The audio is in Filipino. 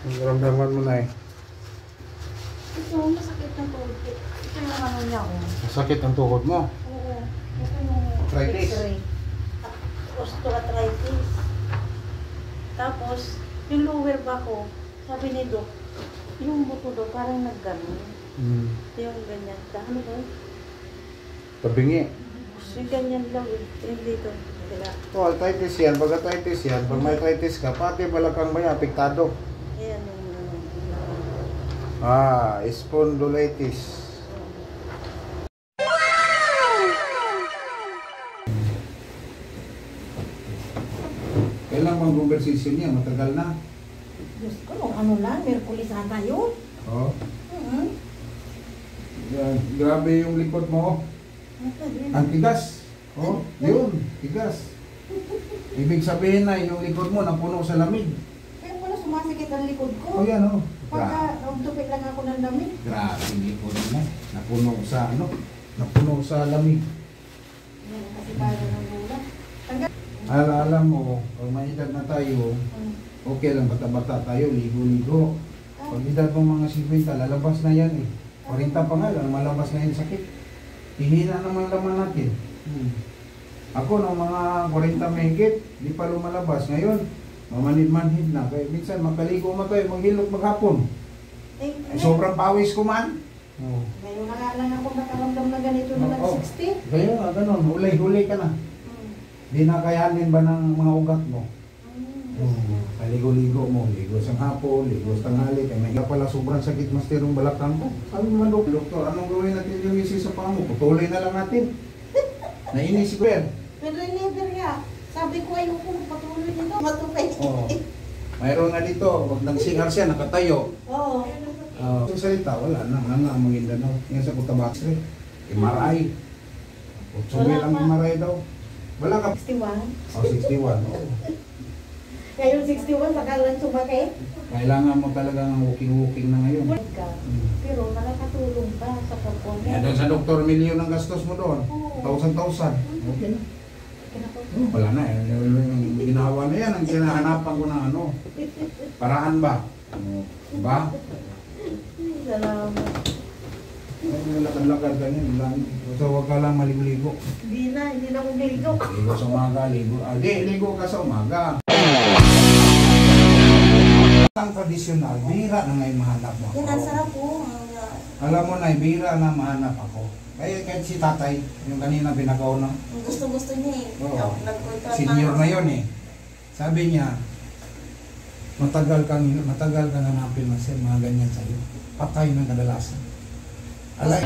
Ang ramdaman mo na eh. Ito, masakit na tuhod. Ito yung ano niya, oh. Masakit ang tuhod mo. Oo. Ito yung Arthritis? X-ray. Osteoarthritis. Tapos, yung lower back ko, sabi ni Doc, yung buto do parang nagganon. Ito yung ganyan. Ano ba? Tabingi. Yung ganyan lang eh. Yung dito. Kaya, Oh, arthritis yan. Pag arthritis yan, pag may arthritis ka, pati balakang mo yan, apektado. ayan yung Spondylitis. Kailan bang conversation niya? Matagal na. Diyos ko, nung ano lang, Merkulis ata yun. Oh. Yan. Grabe yung likod mo. Ang tigas. Oh, yun. Tigas. Ibig sabihin na yung likod mo napuno sa lamig. Kaya pala sumasikip ang likod ko. Oh, yan oh. Pagka tupik lang ako ng damit. Grabe yung likod mo. Napuno sa ano? Napuno sa lamig. Yan, kasi para ng gulat. Alam mo, pag may edad na tayo, okay lang bata-bata tayo, ligo-ligo. Pag edad mo mga 50, lalabas na yan eh. 40 pa nga lang, malabas na yung sakit. Hihina naman laman natin. Ako nung mga 40 mahigit, di pa lumalabas. Ngayon, mamanid-manhid na. Kaya minsan makaligo mo tayo, maghilok maghapon. Ay, sobrang pawis ko man. Ngayon na nga lang ako nakaramdam na ganito na nag-60. Kaya nga, ganun, huli-huli ka na. Di na kayanin ba ng mga ugat mo? Ligo-ligo mo, ligo sa hapon, ligo sa tanghali. Kaya may pala sobrang sakit master yung balakang ko. Sabi naman, doktor, anong gawin natin yung isi sa paa mo? Putuloy na lang natin. Nainis ko yan. Pero never nga. Sabi ko ayoko patuloy nito. Matupay. Oo. Mayroon nga dito, pag nag-CR siya, nakatayo. Oo. Sa salita, wala na. Nga ang Maguindanao. Nga sa Cotabato. MRI. Sumil ang MRI daw. Wala ka. 61. 61. Oo. Ngayon 61, saka lang sumakit. Kailangan mo talaga ng walking-walking na ngayon. Pero nakakatulong pa sa kapon. Yan doon sa Dr. Milyon ang gastos mo doon. 1,000. Okay na. Wala na eh. Yung ginawa na yan, ang kinahanapan ko ng ano. Paraan ba? Ba? Salamat. Lakad-lakad ka niyan. So huwag ka lang maligo-ligo. Hindi na ako ligo. Ligo sa umaga, ligo. Ligo ka sa umaga. Ang tradisyonal, bihira na ngayon mahanap mo ako. Yan, ang sarap po. Alam mo na, bihira na mahanap ako. Kaya kahit si tatay, yung kanina pinakaw na. Gusto niya eh. Oo. Senior na yun eh. Sabi niya, matagal kang hanapin na siya, mga ganyan sa'yo. Patay ng kadalasan. Alay.